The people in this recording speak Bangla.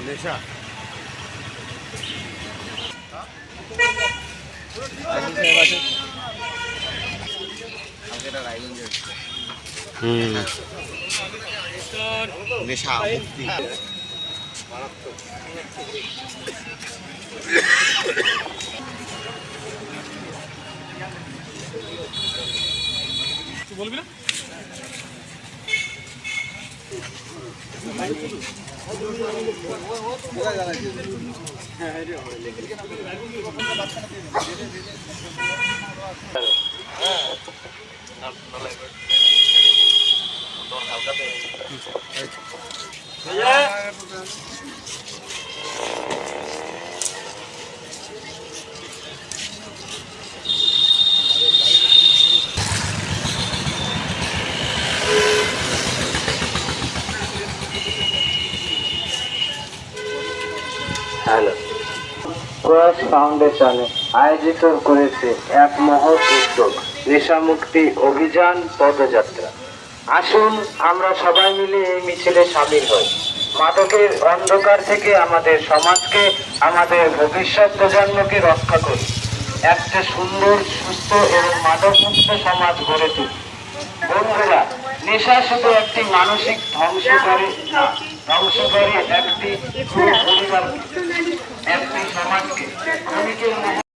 নেশা নেশা মুক্তি বলবি না হ্যালো, প্রয়াস ফাউন্ডেশনে আয়োজিত করেছে এক মহৎ উদ্যোগ নেশামুক্তি অভিযান পদযাত্রা। আসুন আমরা সবাই মিলে এই মিছিলে সামিল হই। মাদকের অন্ধকার থেকে আমাদের সমাজকে, আমাদের ভবিষ্যৎ প্রজন্মকে রক্ষা করি। একটা সুন্দর, সুস্থ এবং মাদকমুক্ত সমাজ গড়ে তুলি। বন্ধুরা, নেশা শুধু একটি মানসিক ধ্বংস করে না, ধ্বংস করে একটি পুরো পরিবারকে, একটি সমাজকে।